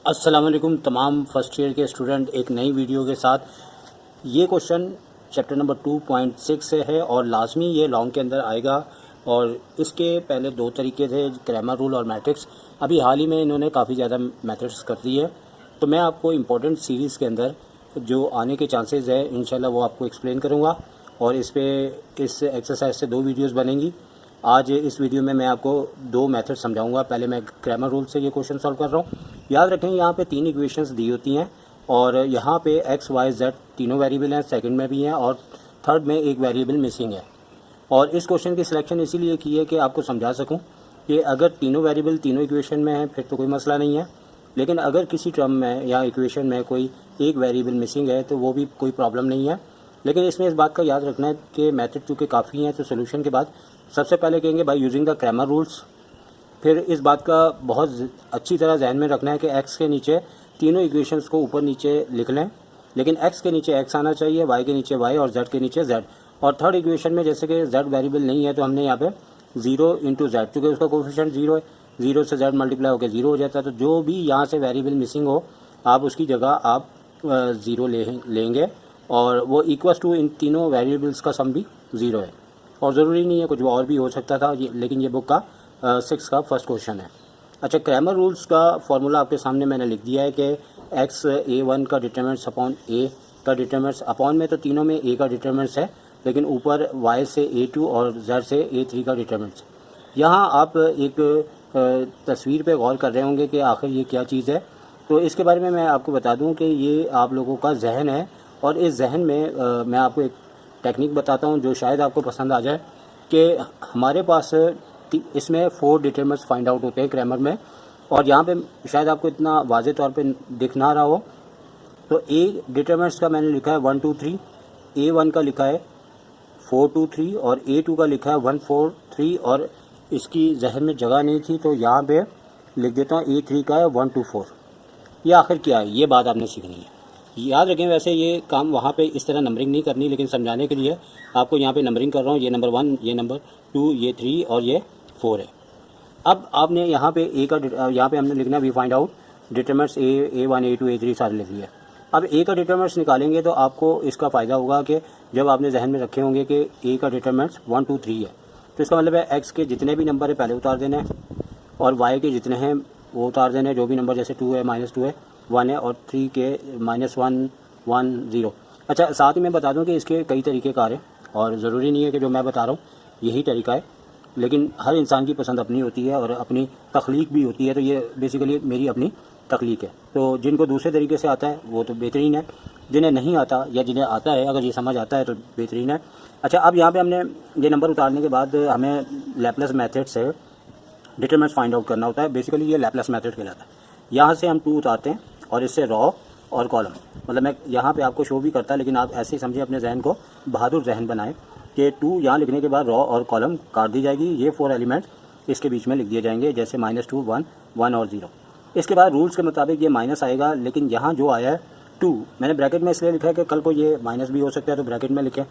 अस्सलाम वालेकुम तमाम फर्स्ट ईयर के स्टूडेंट, एक नई वीडियो के साथ। ये क्वेश्चन चैप्टर नंबर 2.6 से है और लाजमी ये लॉन्ग के अंदर आएगा। और इसके पहले दो तरीके थे, ग्रामर रूल और मैट्रिक्स। अभी हाल ही में इन्होंने काफ़ी ज़्यादा मेथड्स कर दी है, तो मैं आपको इम्पोर्टेंट सीरीज़ के अंदर जो आने के चांसेस है इंशाल्लाह वो आपको एक्सप्लेन करूँगा। और इस एक्सरसाइज से 2 वीडियोज़ बनेंगी। आज इस वीडियो में मैं आपको 2 मेथड समझाऊंगा। पहले मैं ग्रामर रूल से ये क्वेश्चन सॉल्व कर रहा हूँ। याद रखें यहाँ पे 3 इक्वेशंस दी होती हैं और यहाँ पे x, y, z तीनों वेरिएबल हैं, सेकंड में भी हैं और थर्ड में एक वेरिएबल मिसिंग है। और इस क्वेश्चन की सिलेक्शन इसीलिए की है कि आपको समझा सकूँ कि अगर तीनों वेरिएबल तीनों इक्वेशन में हैं फिर तो कोई मसला नहीं है, लेकिन अगर किसी टर्म में या इक्वेशन में कोई एक वेरिएबल मिसिंग है तो वो भी कोई प्रॉब्लम नहीं है। लेकिन इसमें इस बात का याद रखना है कि मेथड चूँकि काफ़ी हैं, तो सोल्यूशन के बाद सबसे पहले कहेंगे by using the grammar rules. फिर इस बात का बहुत अच्छी तरह जहन में रखना है कि x के नीचे तीनों इक्वेशंस को ऊपर नीचे लिख लें, लेकिन x के नीचे x आना चाहिए, y के नीचे y और z के नीचे z। और थर्ड इक्वेशन में जैसे कि z वेरिएबल नहीं है तो हमने यहाँ पे 0 इंटू z, चूँकि उसका कोफिशिएंट 0 है, 0 से z मल्टीप्लाई होकर 0 हो जाता है। तो जो भी यहाँ से वेरिएबल मिसिंग हो आप उसकी जगह आप 0 लेंगे और वो इक्वस टू इन तीनों वेरिएबल्स का सम भी 0 है। और ज़रूरी नहीं है, कुछ और भी हो सकता था, लेकिन ये बुक का 6 का फर्स्ट क्वेश्चन है। अच्छा, ग्रामर रूल्स का फॉर्मूला आपके सामने मैंने लिख दिया है कि x a1 का डिटरमिनेंट्स अपॉन a का डिटरमिनेंट्स, अपॉन में तो तीनों में a का डिटरमिनेंट्स है, लेकिन ऊपर y से a2 और z से a3 का डिटरमिनेंट्स। यहाँ आप एक तस्वीर पे गौर कर रहे होंगे कि आखिर ये क्या चीज़ है। तो इसके बारे में मैं आपको बता दूँ कि ये आप लोगों का जहन है और इस जहन में मैं आपको एक टेक्निक बताता हूँ जो शायद आपको पसंद आ जाए। कि हमारे पास इसमें 4 डिटरमिनेंट्स फाइंड आउट होते हैं ग्रामर में, और यहाँ पे शायद आपको इतना वाज़े तौर पे दिख ना रहा हो। तो ए डिटरमिनेंट्स का मैंने लिखा है 1 2 3, A1 का लिखा है 4 2 3 और A2 का लिखा है 1 4 3, और इसकी जहन में जगह नहीं थी तो यहाँ पे लिख देता हूँ A3 का है 1 2 4। ये आखिर क्या है, ये बात आपने सीखनी है। याद रखें, वैसे ये काम वहाँ पे इस तरह नंबरिंग नहीं करनी, लेकिन समझाने के लिए आपको यहाँ पे नंबरिंग कर रहा हूँ। ये नंबर 1, ये नंबर 2, ये 3 और ये 4 है। अब आपने यहाँ पे यहाँ पे हमने लिखना है we find out determinants A1 A2 A3 सारे लिख लिए। अब A का डिटरमिनेंट्स निकालेंगे तो आपको इसका फ़ायदा होगा कि जब आपने जहन में रखे होंगे कि A का डिटरमिनेंट्स 1 2 3 है, तो इसका मतलब है x के जितने भी नंबर है पहले उतार देने हैं और y के जितने हैं वो उतार देने हैं। जो भी नंबर जैसे 2 है, -2 है, 1 है और 3 के -1 1 0। अच्छा, साथ ही मैं बता दूं कि इसके कई तरीके कार हैं और ज़रूरी नहीं है कि जो मैं बता रहा हूँ यही तरीका है, लेकिन हर इंसान की पसंद अपनी होती है और अपनी तख्लीक भी होती है। तो ये बेसिकली मेरी अपनी तख्लीक है। तो जिनको दूसरे तरीके से आता है वो तो बेहतरीन है, जिन्हें नहीं आता या जिन्हें आता है अगर ये समझ आता है तो बेहतरीन है। अच्छा, अब यहाँ पे हमने ये नंबर उतारने के बाद हमें लैपलेस मेथड से डिटरमिनेंट्स फाइंड आउट करना होता है। बेसिकली ये लैपलेस मेथड कहलाता है। यहाँ से हम 2 उतारते हैं और इससे रॉ और कॉलम, मतलब मैं यहाँ पे आपको शो भी करता, लेकिन आप ऐसे ही समझिए, अपने जहन को बहादुर जहन बनाएं कि 2 यहाँ लिखने के बाद रॉ और कॉलम काट दी जाएगी। ये 4 एलिमेंट इसके बीच में लिख दिए जाएंगे, जैसे -2 1 1 और 0। इसके बाद रूल्स के मुताबिक ये माइनस आएगा, लेकिन यहाँ जो आया है 2 मैंने ब्रैकेट में इसलिए लिखा है कि कल को ये माइनस भी हो सकता है तो ब्रैकेट में लिखें,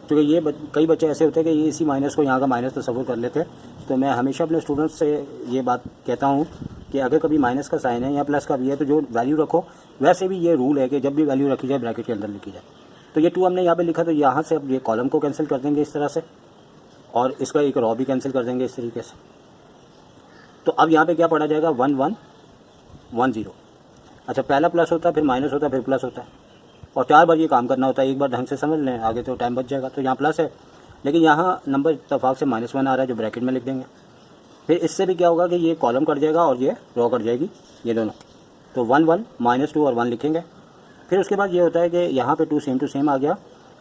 क्योंकि ये कई बच्चे ऐसे होते हैं कि ये इसी माइनस को यहाँ का माइनस तस्वुर कर लेते हैं। तो मैं हमेशा अपने स्टूडेंट्स से ये बात कहता हूँ कि अगर कभी माइनस का साइन है या प्लस का भी है तो जो वैल्यू रखो, वैसे भी ये रूल है कि जब भी वैल्यू रखी जाए ब्रैकेट के अंदर लिखी जाए। तो ये 2 हमने यहाँ पे लिखा, तो यहाँ से अब ये कॉलम को कैंसिल कर देंगे इस तरह से, और इसका एक रॉ भी कैंसिल कर देंगे इस तरीके से। तो अब यहाँ पे क्या पढ़ा जाएगा 1 1 1 0। अच्छा, पहला प्लस होता है, फिर माइनस होता है, फिर प्लस होता है, और 4 बार ये काम करना होता है। एक बार ढंग से समझ लें, आगे तो टाइम बच जाएगा। तो यहाँ प्लस है, लेकिन यहाँ नंबर इत्तेफाक से -1 आ रहा है जो ब्रैकेट में लिख देंगे। फिर इससे भी क्या होगा कि ये कॉलम कट जाएगा और ये रॉ कट जाएगी, ये दोनों। तो 1 1 -2 और 1 लिखेंगे। फिर उसके बाद ये होता है कि यहाँ पे 2 सेम टू सेम आ गया।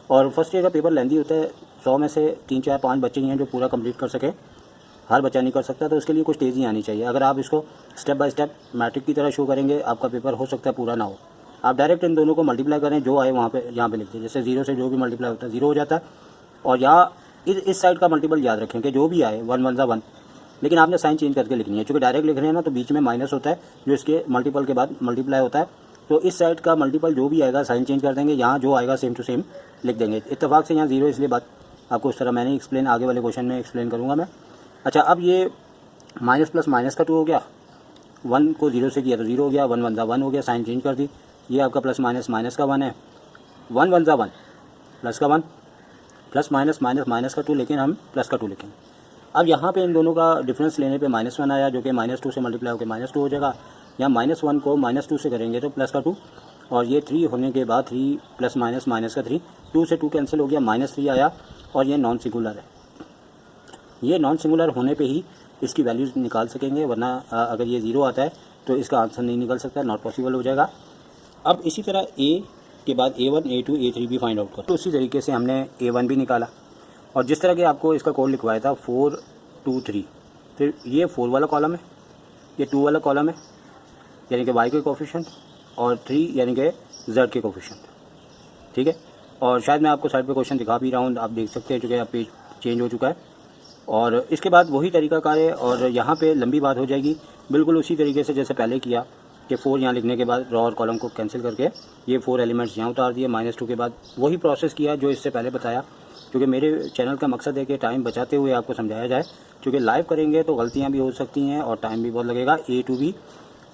और फर्स्ट ईयर का पेपर लेंदी होता है, 100 में से 3 4 5 बच्चे ही हैं जो पूरा कंप्लीट कर सके, हर बच्चा नहीं कर सकता। तो उसके लिए कुछ तेज़ी आनी चाहिए। अगर आप इसको स्टेप बाय स्टेप मैट्रिक की तरह शो करेंगे, आपका पेपर हो सकता है पूरा ना हो। आप डायरेक्ट इन दोनों को मल्टीप्लाई करें, जो आए वहाँ पे यहाँ पे लिख दें। जैसे 0 से जो भी मल्टीप्लाई होता है 0 हो जाता है, और यहाँ इस साइड का मल्टीपल याद रखें कि जो भी आए 1 1 1, लेकिन आपने साइन चेंज करके लिखनी है। चूँकि डायरेक्ट लिख रहे हैं ना, तो बीच में माइनस होता है जो इसके मल्टीपल के बाद मल्टीप्लाई होता है। तो इस साइड का मल्टीपल जो भी आएगा साइन चेंज कर देंगे, यहाँ जो आएगा सेम टू सेम लिख देंगे। इत्तेफाक से यहाँ 0 इसलिए बात आपको इस तरह मैंने एक्सप्लेन आगे वाले क्वेश्चन में एक्सप्लेन करूँगा मैं। अच्छा, अब ये माइनस प्लस माइनस का 2 हो गया 1 को 0 से किया तो 0 हो गया, 1 1 1 हो गया, साइन चेंज कर दी। ये आपका प्लस माइनस माइनस का 1 है, 1 1 1 प्लस का 1, प्लस माइनस माइनस माइनस का 2, लेकिन हम प्लस का 2 लिखेंगे। अब यहाँ पे इन दोनों का डिफरेंस लेने पे -1 आया, जो कि -2 से मल्टीप्लाई होकर -2 हो जाएगा। यहाँ -1 को -2 से करेंगे तो प्लस का 2, और ये 3 होने के बाद 3 प्लस माइनस माइनस का 3, 2 से 2 कैंसिल हो गया, -3 आया। और ये नॉन सिंगुलर है, ये नॉन सिंगुलर होने पे ही इसकी वैल्यूज़ निकाल सकेंगे, वरना अगर ये 0 आता है तो इसका आंसर नहीं निकल सकता, नॉट पॉसिबल हो जाएगा। अब इसी तरह a के बाद a1 a2 a3 भी फाइंड आउट कर, तो उसी तरीके से हमने a1 भी निकाला, और जिस तरह के आपको इसका कोड लिखवाया था 4 2 3, फिर ये 4 वाला कॉलम है, ये 2 वाला कॉलम है, यानी कि y के कोफिशिएंट, और 3 यानी कि z के कोफिशिएंट, ठीक है। और शायद मैं आपको साइड पे क्वेश्चन दिखा भी रहा हूँ, आप देख सकते हैं, चूँकि अब पेज चेंज हो चुका है। और इसके बाद वही तरीकाकार है, और यहाँ पे लंबी बात हो जाएगी, बिल्कुल उसी तरीके से जैसे पहले किया कि 4 यहाँ लिखने के बाद रॉ और कॉलम को कैंसिल करके ये 4 एलिमेंट्स यहाँ उतार दिए, -2 के बाद वही प्रोसेस किया जो इससे पहले बताया, क्योंकि मेरे चैनल का मकसद है कि टाइम बचाते हुए आपको समझाया जाए, क्योंकि लाइव करेंगे तो गलतियाँ भी हो सकती हैं और टाइम भी बहुत लगेगा। A2 भी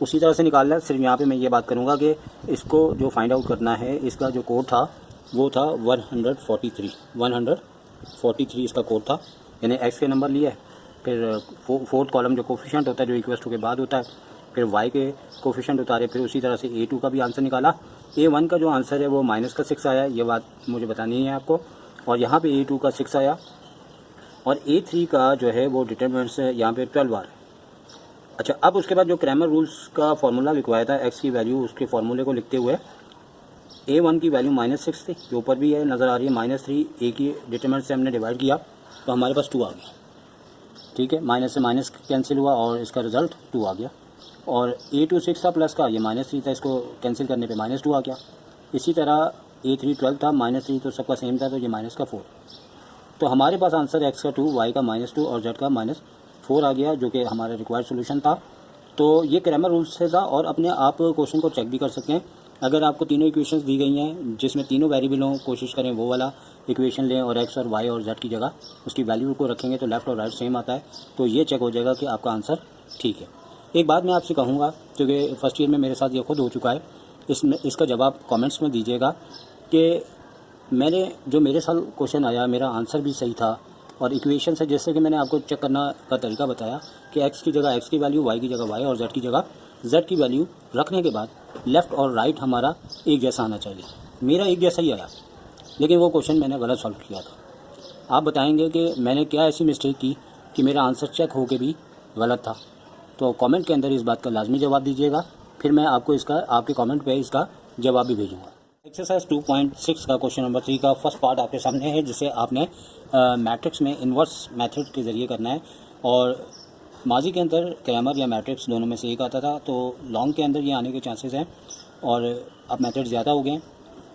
उसी तरह से निकालना है, सिर्फ यहाँ पे मैं ये बात करूँगा कि इसको जो फाइंड आउट करना है, इसका जो कोड था वो था 143 इसका कोड था, यानी x के नंबर लिए, फिर फोर्थ कॉलम जो कोफिशिएंट होता है जो इक्वल टू के बाद होता है, फिर y के कोफिशिएंट उतारे, फिर उसी तरह से A2 का भी आंसर निकाला। A1 का जो आंसर है वो -6 आया, ये बात मुझे बतानी है आपको, और यहाँ पे A2 का 6 आया, और A3 का जो है वो डिटरमिनेंट्स है यहाँ पे 12 बार। अच्छा, अब उसके बाद जो क्रैमर रूल्स का फार्मूला लिखवाया था x की वैल्यू, उसके फार्मूले को लिखते हुए A1 की वैल्यू -6 थी, जो ऊपर भी है नज़र आ रही है, -3 a की डिटरमिनेंट से हमने डिवाइड किया तो हमारे पास 2 आ गया, ठीक है। माइनस से माइनस कैंसिल हुआ और इसका रिजल्ट 2 आ गया, और A2 6 था प्लस का, ये -3 था, इसको कैंसिल करने पे -2 आ गया। इसी तरह A3 12 था, -3 तो सबका सेम था, तो ये -4। तो हमारे पास आंसर x का 2, y का -2 और z का -4 आ गया, जो कि हमारा रिक्वायर्ड सोल्यूशन था। तो ये क्रैमर रूल्स से था, और अपने आप क्वेश्चन को चेक भी कर सकते हैं। अगर आपको तीनों इक्वेशंस दी गई हैं जिसमें तीनों वेरिएबल हों, कोशिश करें वो वाला इक्वेशन लें, और x और y और z की जगह उसकी वैल्यू को रखेंगे तो लेफ़्ट और राइट सेम आता है, तो ये चेक हो जाएगा कि आपका आंसर ठीक है। एक बात मैं आपसे कहूँगा, क्योंकि फर्स्ट ईयर में मेरे साथ ये खुद हो चुका है, इसका जवाब कमेंट्स में दीजिएगा कि मेरे साथ क्वेश्चन आया, मेरा आंसर भी सही था, और इक्वेशन से जैसे कि मैंने आपको चेक करना का तरीका बताया कि x की जगह x की वैल्यू, y की जगह y और z की जगह z की वैल्यू रखने के बाद लेफ़्ट और राइट हमारा एक जैसा आना चाहिए। मेरा एक जैसा ही आया, लेकिन वो क्वेश्चन मैंने गलत सॉल्व किया था। आप बताएंगे कि मैंने क्या ऐसी मिस्टेक की कि मेरा आंसर चेक होके भी गलत था, तो कमेंट के अंदर इस बात का लाजमी जवाब दीजिएगा, फिर मैं आपको इसका आपके कमेंट पे इसका जवाब भी भेजूँगा। एक्सरसाइज 2.6 का क्वेश्चन नंबर 3 का फर्स्ट पार्ट आपके सामने है, जिसे आपने मैट्रिक्स में इन्वर्स मेथड के ज़रिए करना है। और माजी के अंदर क्रैमर या मैट्रिक्स दोनों में से एक आता था, तो लॉन्ग के अंदर ये आने के चांसेस हैं, और अब मेथड ज़्यादा हो गए हैं।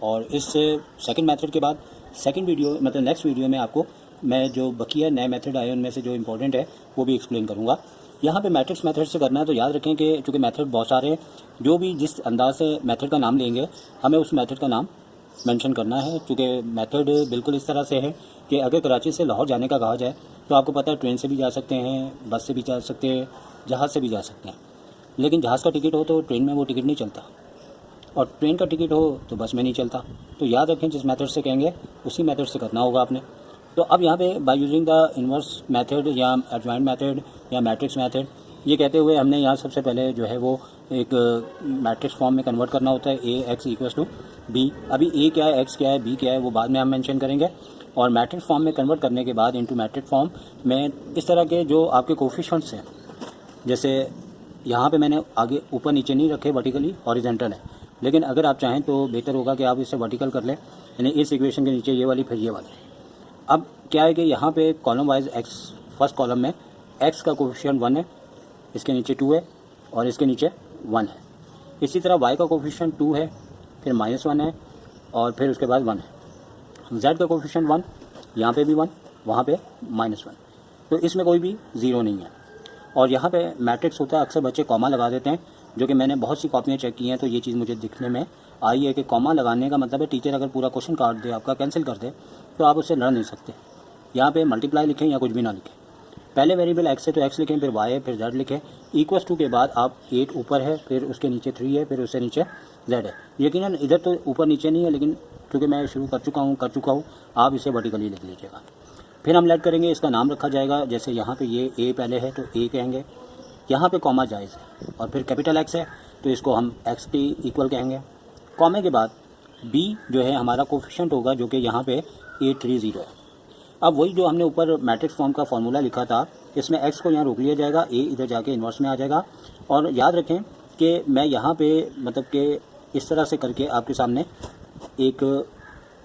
और इस सेकंड मेथड के बाद सेकंड वीडियो, मतलब नेक्स्ट वीडियो में आपको मैं जो बकिया नए मेथड आए उनमें से जो इंपॉर्टेंट है वो भी एक्सप्लेन करूँगा। यहाँ पे मैट्रिक्स मेथड से करना है तो याद रखें कि चूँकि मेथड बहुत सारे हैं, जो भी जिस अंदाज से मेथड का नाम लेंगे हमें उस मेथड का नाम मेंशन करना है। चूँकि मेथड बिल्कुल इस तरह से है कि अगर कराची से लाहौर जाने का कहा जाए तो आपको पता है ट्रेन से भी जा सकते हैं, बस से भी जा सकते हैं, जहाज़ से भी जा सकते हैं, लेकिन जहाज़ का टिकट हो तो ट्रेन में वो टिकट नहीं चलता, और ट्रेन का टिकट हो तो बस में नहीं चलता। तो याद रखें जिस मेथड से कहेंगे उसी मेथड से करना होगा आपने। तो अब यहाँ पे by using the inverse method या एडजॉइंट मेथड या मैट्रिक्स मेथड, ये कहते हुए हमने यहाँ सबसे पहले जो है वो एक मैट्रिक्स फॉर्म में कन्वर्ट करना होता है, AX = B। अभी A क्या है, X क्या है, B क्या है, वो बाद में हम मेंशन करेंगे। और मैट्रिक्स फॉर्म में कन्वर्ट करने के बाद इनटू मैट्रिक्स फॉर्म में इस तरह के जो आपके कोफिशिएंट्स हैं, जैसे यहाँ पे मैंने आगे ऊपर नीचे नहीं रखे, वर्टिकली हॉरिजॉन्टल है, लेकिन अगर आप चाहें तो बेहतर होगा कि आप इसे वर्टिकल कर लें, यानी इस इक्वेशन के नीचे ये वाली फिर ये वाली। अब क्या है कि यहाँ पे column wise x, first column में x का कोफिशिएंट 1 है, इसके नीचे 2 है और इसके नीचे 1 है। इसी तरह y का कोफिशिएंट 2 है, फिर -1 है और फिर उसके बाद 1 है। z का कोफिशिएंट 1, यहाँ पे भी 1, वहाँ पे -1, तो इसमें कोई भी ज़ीरो नहीं है। और यहाँ पे मैट्रिक्स होता है, अक्सर बच्चे कॉमा लगा देते हैं, जो कि मैंने बहुत सी कॉपियाँ चेक की हैं तो ये चीज़ मुझे दिखने में आई है कि कॉमा लगाने का मतलब है टीचर अगर पूरा क्वेश्चन काट दे, आपका कैंसिल कर दे, तो आप उससे लड़ नहीं सकते। यहाँ पे मल्टीप्लाई लिखें या कुछ भी ना लिखें, पहले वेरिएबल x है तो x लिखें, फिर y है, फिर z लिखें। इक्वल्स टू के बाद आप 8 ऊपर है, फिर उसके नीचे 3 है, फिर उससे नीचे z है। यकीनन इधर तो ऊपर नीचे नहीं है, लेकिन क्योंकि मैं शुरू कर चुका हूँ आप इसे वर्टिकली लिख लीजिएगा। फिर हम लेट करेंगे, इसका नाम रखा जाएगा। जैसे यहाँ पे ये a पहले है तो a कहेंगे, यहाँ पे कॉमा जायज़ है, और फिर कैपिटल X है तो इसको हम x के इक्वल कहेंगे। कॉमे के बाद b जो है हमारा कोफिशिएंट होगा, जो कि यहाँ पे 830 है। अब वही जो हमने ऊपर मैट्रिक्स फॉर्म का फॉर्मूला लिखा था, इसमें x को यहाँ रोक लिया जाएगा, a इधर जाके इन्वर्स में आ जाएगा। और याद रखें कि मैं यहाँ पे मतलब कि इस तरह से करके आपके सामने एक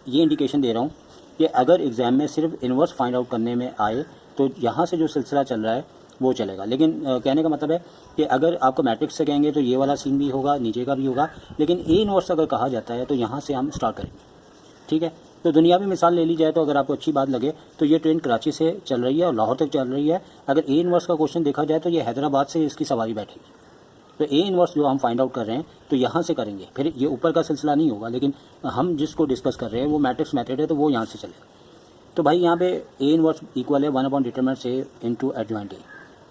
ये इंडिकेशन दे रहा हूँ कि अगर एग्ज़ाम में सिर्फ इन्वर्स फाइंड आउट करने में आए तो यहाँ से जो सिलसिला चल रहा है वो चलेगा। लेकिन कहने का मतलब है कि अगर आपको मैट्रिक्स से कहेंगे तो ये वाला सीन भी होगा, नीचे का भी होगा, लेकिन ए इन्वर्स अगर कहा जाता है तो यहाँ से हम स्टार्ट करेंगे। ठीक है, तो दुनियावी मिसाल ले ली जाए तो अगर आपको अच्छी बात लगे तो ये ट्रेन कराची से चल रही है और लाहौर तक चल रही है। अगर ए इन्वर्स का क्वेश्चन देखा जाए तो ये हैदराबाद से इसकी सवारी बैठेगी। तो ए इन्वर्स जो हम फाइंड आउट कर रहे हैं तो यहाँ से करेंगे, फिर ये ऊपर का सिलसिला नहीं होगा, लेकिन हम जिसको डिस्कस कर रहे हैं वो मैट्रिक्स मेथड है तो वो यहाँ से चलेगा। तो भाई यहाँ पे ए इन्वर्स इक्वल है 1 determinant A into adjoint A.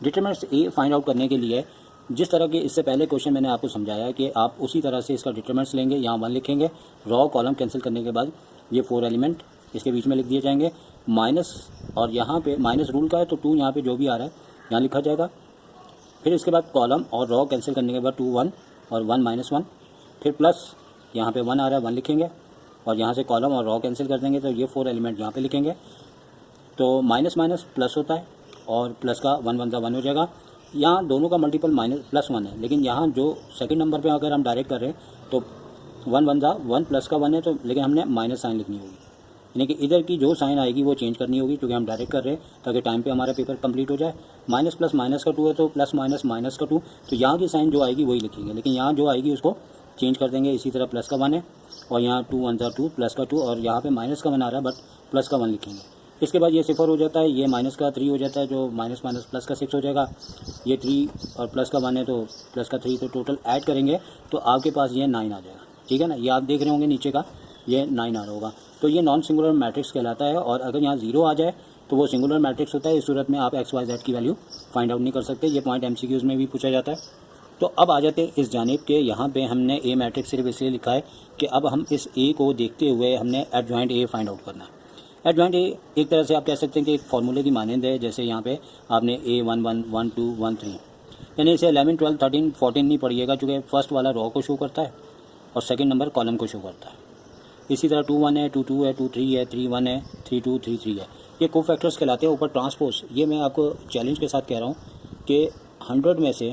Determinant A find out करने के लिए जिस तरह के इससे पहले क्वेश्चन मैंने आपको समझाया कि आप उसी तरह से इसका डिटरमिनेंट्स लेंगे, यहाँ 1 लिखेंगे, रॉ कॉलम कैंसिल करने के बाद ये 4 एलिमेंट इसके बीच में लिख दिए जाएंगे, माइनस, और यहाँ पे माइनस रूल का है तो 2 यहाँ पे जो भी आ रहा है यहाँ लिखा जाएगा। फिर इसके बाद कॉलम और रॉ कैंसिल करने के बाद 2 1 और 1 -1, फिर प्लस यहाँ पे 1 आ रहा है 1 लिखेंगे, और यहाँ से कॉलम और रॉ कैंसिल कर देंगे तो ये 4 एलिमेंट यहाँ पे लिखेंगे। तो माइनस माइनस प्लस होता है और प्लस का 1 1 1 हो जाएगा। यहाँ दोनों का मल्टीपल माइनस +1 है, लेकिन यहाँ जो सेकंड नंबर पे अगर हम डायरेक्ट कर रहे हैं तो 1 1 1 प्लस का 1 है, तो लेकिन हमने माइनस साइन लिखनी होगी, यानी कि इधर की जो साइन आएगी वो चेंज करनी होगी, क्योंकि हम डायरेक्ट कर रहे हैं ताकि टाइम पे हमारा पेपर कंप्लीट हो जाए। माइनस प्लस माइनस का 2 है तो प्लस माइनस माइनस का 2, तो यहाँ की साइन जो आएगी वही लिखेंगे, लेकिन यहाँ जो आएगी उसको चेंज कर देंगे। इसी तरह प्लस का 1 है और यहाँ 2 1 2 प्लस का 2, और यहाँ पे माइनस का 1 आ रहा है बट प्लस का 1 लिखेंगे। इसके बाद ये 0 हो जाता है, ये माइनस का 3 हो जाता है, जो माइनस माइनस प्लस का 6 हो जाएगा। ये 3 और प्लस का 1 है तो प्लस का 3, तो टोटल ऐड करेंगे तो आपके पास ये 9 आ जाएगा। ठीक है ना, ये आप देख रहे होंगे नीचे का ये 9 आ रहा होगा, तो ये नॉन सिंगुलर मैट्रिक्स कहलाता है। और अगर यहाँ 0 आ जाए तो वो सिंगुलर मैट्रिक्स होता है। इस सूरत में आप एक्स वाई जेड की वैल्यू फाइंड आउट नहीं कर सकते। ये पॉइंट MCQs में भी पूछा जाता है। तो अब आ जाते हैं इस जानिब के, यहाँ पे हमने ए मैट्रिक्स सिर्फ इसलिए लिखा है कि अब हम इस ए को देखते हुए हमने एडजॉइंट ए फाइंड आउट करना है। एडजॉइंट ए एक तरह से आप कह सकते हैं कि एक फार्मूले की मानंद है। जैसे यहाँ पे आपने A1 1 1 2 1 3, यानी इसे 11 12 13 14 नहीं पढ़िएगा, चूँकि फर्स्ट वाला रॉ को शो करता है और सेकंड नंबर कॉलम को शो करता है। इसी तरह 2 1 है, 2 2 है, 2 3 है, 3 1 है, 3 2 3 3 है। ये को फैक्टर्स कहलाते हैं। ऊपर ट्रांसपोज, ये मैं आपको चैलेंज के साथ कह रहा हूँ कि 100 में से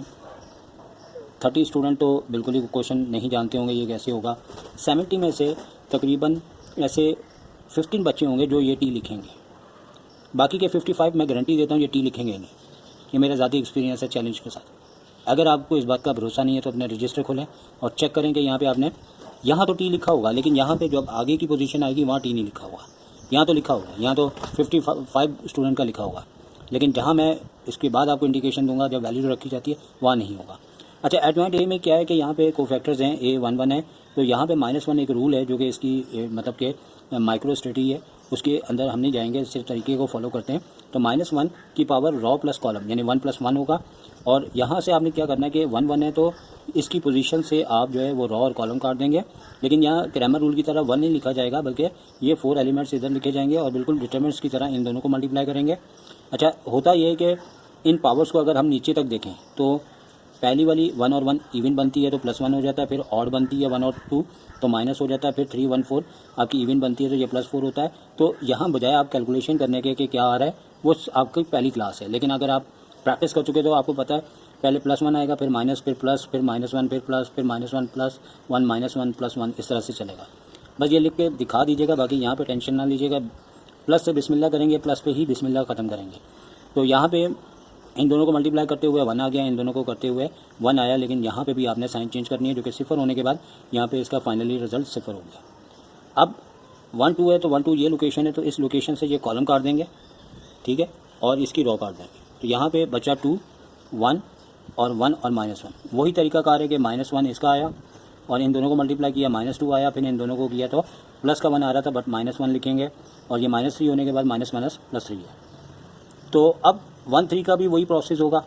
30 स्टूडेंट तो बिल्कुल ही क्वेश्चन नहीं जानते होंगे ये कैसे होगा। 70 में से तकरीबन ऐसे 15 बच्चे होंगे जो ये टी लिखेंगे, बाकी के 55 मैं गारंटी देता हूँ ये टी लिखेंगे नहीं। ये मेरा ज़ाती एक्सपीरियंस है चैलेंज के साथ। अगर आपको इस बात का भरोसा नहीं है तो अपने रजिस्टर खोलें और चेक करें कि यहाँ पे आपने, यहाँ तो टी लिखा होगा, लेकिन यहाँ पे जब आगे की पोजीशन आएगी वहाँ टी नहीं लिखा होगा। यहाँ तो लिखा होगा, यहाँ तो 55 स्टूडेंट का लिखा होगा, लेकिन जहाँ मैं इसके बाद आपको इंडिकेशन दूंगा जब वैल्यू रखी जाती है वहाँ नहीं होगा। अच्छा, एडजॉइंट ए में क्या है कि यहाँ पे कोफैक्टर्स हैं, A1 1 है, तो यहाँ पे -1 एक रूल है जो कि इसकी मतलब के माइक्रो स्ट्रेटजी है, उसके अंदर हम नहीं जाएंगे, सिर्फ तरीके को फॉलो करते हैं। तो -1 की पावर रॉ प्लस कॉलम यानी 1 + 1 होगा, और यहाँ से आपने क्या करना है कि 1 1 है तो इसकी पोजीशन से आप जो है वो रॉ और कॉलम काट देंगे, लेकिन यहाँ क्रैमर रूल की तरह 1 नहीं लिखा जाएगा, बल्कि ये 4 एलिमेंट्स इधर लिखे जाएंगे और बिल्कुल डिटरमिनेंट्स की तरह इन दोनों को मल्टीप्लाई करेंगे। अच्छा, होता ये है कि इन पावर्स को अगर हम नीचे तक देखें तो पहली वाली 1 और 1 इवन बनती है तो +1 हो जाता है, फिर ऑड बनती है 1 और 2 तो माइनस हो जाता है, फिर 3 1 4 आपकी इवन बनती है तो ये +4 होता है। तो यहाँ बजाय आप कैलकुलेशन करने के कि क्या आ रहा है वो आपकी पहली क्लास है, लेकिन अगर आप प्रैक्टिस कर चुके तो आपको पता है पहले +1 आएगा, फिर माइनस, फिर प्लस, फिर -1, फिर प्लस, फिर -1 +1 -1 +1, इस तरह से चलेगा। बस ये लिख के दिखा दीजिएगा, बाकी यहाँ पे टेंशन ना लीजिएगा। प्लस से बिस्मिल्लाह करेंगे, प्लस पे ही बिस्मिल्लाह ख़त्म करेंगे। तो यहाँ पे इन दोनों को मल्टीप्लाई करते हुए 1 आ गया, इन दोनों को करते हुए 1 आया, लेकिन यहाँ पे भी आपने साइन चेंज करनी है, जो कि 0 होने के बाद यहाँ पे इसका फाइनली रिजल्ट 0 हो गया। अब 1 2 है तो 1 2 ये लोकेशन है, तो इस लोकेशन से ये कॉलम काट देंगे, ठीक है, और इसकी रॉ काट देंगे। तो यहाँ पे बचा 2 1 और 1 और -1। वही तरीका कार है कि -1 इसका आया और इन दोनों को मल्टीप्लाई किया, -2 आया, फिर इन दोनों को किया तो प्लस का 1 आ रहा था बट -1 लिखेंगे, और ये -3 होने के बाद माइनस +3 है। तो अब 1 3 का भी वही प्रोसेस होगा।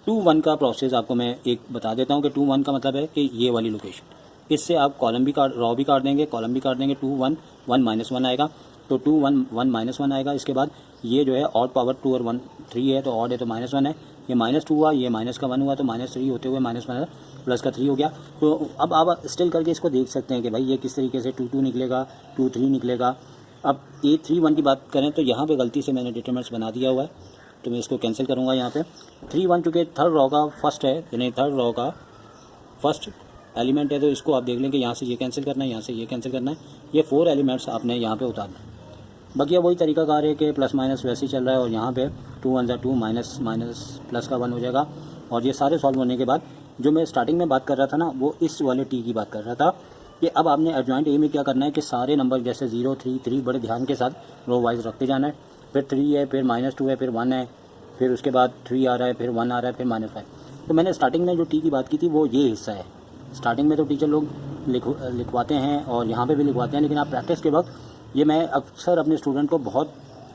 2 1 का प्रोसेस आपको मैं एक बता देता हूँ कि 2 1 का मतलब है कि ये वाली लोकेशन, इससे आप कॉलम भी काट, रॉ भी काट देंगे, कॉलम भी काट देंगे। 2 1 1 -1 आएगा, तो 2 1 1 -1 आएगा। इसके बाद ये जो है ऑड पावर 2 और 1 3 है, तो ऑड है तो -1 है, ये -2 हुआ, ये माइनस का 1 हुआ, तो -3 होते हुए -1 प्लस का 3 हो गया। तो अब आप स्टिल करके इसको देख सकते हैं कि भाई ये किस तरीके से 2 2 निकलेगा, 2 3 निकलेगा। अब ये 3 1 की बात करें तो यहाँ पे गलती से मैंने डिटरमिनेंट्स बना दिया हुआ है, तो मैं इसको कैंसिल करूँगा यहाँ पे। 3 1 चूँकि थर्ड रॉ का फर्स्ट है, यानी थर्ड रॉ का फर्स्ट एलिमेंट है, तो इसको आप देख लें कि यहाँ से ये कैंसिल करना है, यहाँ से ये कैंसिल करना है, ये 4 एलिमेंट्स आपने यहाँ पे उतारना है। बाकी वही तरीका कार है कि प्लस माइनस वैसे ही चल रहा है, और यहाँ पे 2 1 2 माइनस माइनस प्लस का 1 हो जाएगा। और ये सारे सॉल्व होने के बाद जो मैं स्टार्टिंग में बात कर रहा था ना, वो इस वाले टी की बात कर रहा था कि अब आपने एडजॉइंट ए में क्या करना है कि सारे नंबर जैसे 0 3 3 बड़े ध्यान के साथ रो वाइज रखते जाना है। फिर 3 है, फिर -2 है, फिर 1 है, फिर उसके बाद 3 आ रहा है, फिर 1 आ रहा है, फिर -5। तो मैंने स्टार्टिंग में जो टी की बात की थी वो ये हिस्सा है। स्टार्टिंग में तो टीचर लोग लिखवाते हैं और यहाँ पे भी लिखवाते हैं, लेकिन आप प्रैक्टिस के वक्त ये मैं अक्सर अपने स्टूडेंट को बहुत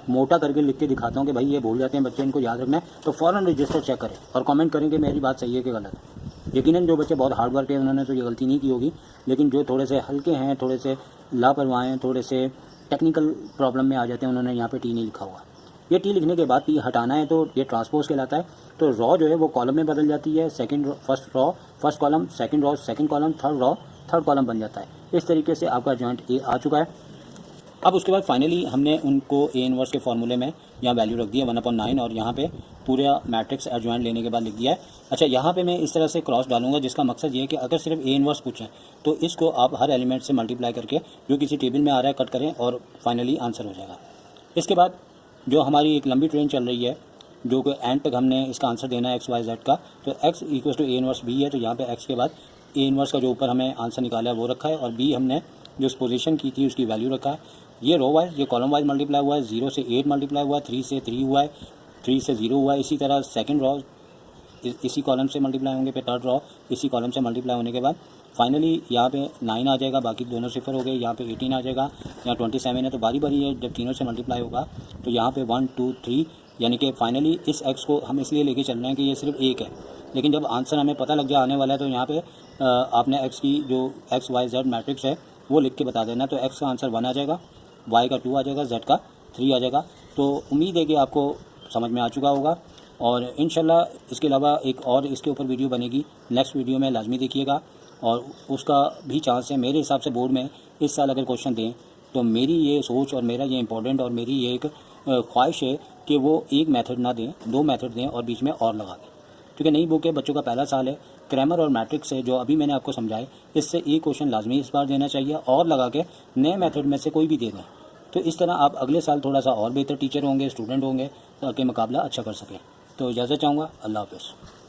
मोटा करके लिख के दिखाता हूँ कि भाई ये भूल जाते हैं बच्चे, इनको याद रखना है। तो फ़ौरन रजिस्टर चेक करें और कमेंट करें कि मेरी बात सही है कि गलत है। यकीनन जो बच्चे बहुत हार्ड वर्क है उन्होंने तो ये गलती नहीं की होगी, लेकिन जो थोड़े से हल्के हैं, थोड़े से लापरवाह हैं, थोड़े से टेक्निकल प्रॉब्लम में आ जाते हैं, उन्होंने यहाँ पे टी नहीं लिखा हुआ। ये टी लिखने के बाद टी हटाना है तो ये ट्रांसपोज कहलाता है। तो रॉ जो है वो कॉलम में बदल जाती है, first raw first column, second raw second column, third raw third column बन जाता है। इस तरीके से आपका जॉइंट ए आ चुका है। अब उसके बाद फाइनली हमने उनको ए इनवर्स के फॉर्मूले में यहाँ वैल्यू रख दी है 1/9, और यहाँ पे पूरा मैट्रिक्स एडजॉइंट लेने के बाद लिख दिया है। अच्छा, यहाँ पे मैं इस तरह से क्रॉस डालूंगा जिसका मकसद ये है कि अगर सिर्फ ए इनवर्स पूछें तो इसको आप हर एलिमेंट से मल्टीप्लाई करके जो किसी टेबल में आ रहा है कट करें और फाइनली आंसर हो जाएगा। इसके बाद जो हमारी एक लंबी ट्रेन चल रही है, जो कि एंड तक हमने इसका आंसर देना है XYZ का, तो x = ए इनवर्स बी है, तो यहाँ पे x के बाद ए इनवर्स का जो ऊपर हमें आंसर निकाला है वो रखा है, और b हमने जो पोजीशन की थी उसकी वैल्यू रखा है। ये रो वाइज, ये कॉलम वाइज मल्टीप्लाई हुआ है, 0 से 8 मल्टीप्लाई हुआ है, 3 से 3 हुआ है, 3 से 0 हुआ है। इसी तरह सेकंड रॉ इसी कॉलम से मल्टीप्लाई होंगे, फिर थर्ड रॉ इसी कॉलम से मल्टीप्लाई होने के बाद फाइनली यहाँ पे 9 आ जाएगा, बाकी दोनों सिफर हो गए। यहाँ पे 18 आ जाएगा, यहाँ 27 है, तो बारी बारी है जब तीनों से मल्टीप्लाई होगा तो यहाँ पे 1 2 3, यानी कि फाइनली इस x को हम इसलिए लेके चल रहे हैं कि ये सिर्फ एक है, लेकिन जब आंसर हमें पता लग जाए आने वाला है तो यहाँ पे आपने x की जो XYZ मैट्रिक्स है वो लिख के बता देना। तो x का आंसर 1 आ जाएगा, y का 2 आ जाएगा, z का 3 आ जाएगा। तो उम्मीद है कि आपको समझ में आ चुका होगा, और इंशाल्लाह इसके अलावा एक और इसके ऊपर वीडियो बनेगी, नेक्स्ट वीडियो में लाजमी देखिएगा। और उसका भी चांस है मेरे हिसाब से बोर्ड में इस साल अगर क्वेश्चन दें तो मेरी ये सोच और मेरा ये इम्पोर्टेंट और मेरी ये एक ख्वाहिश है कि वो एक मेथड ना दें, 2 मेथड दें और बीच में और लगा दें, क्योंकि नई बुक है, बच्चों का पहला साल है। ग्रामर और मैट्रिक्स है जो अभी मैंने आपको समझाए, इससे एक क्वेश्चन लाजमी इस बार देना चाहिए और लगा के नए मेथड में से कोई भी दे दें। तो इस तरह आप अगले साल थोड़ा सा और बेहतर टीचर होंगे, स्टूडेंट होंगे, ताकि मुकाबला अच्छा कर सकें। तो इजाज़त चाहूँगा। अल्लाह हाफ़िज़।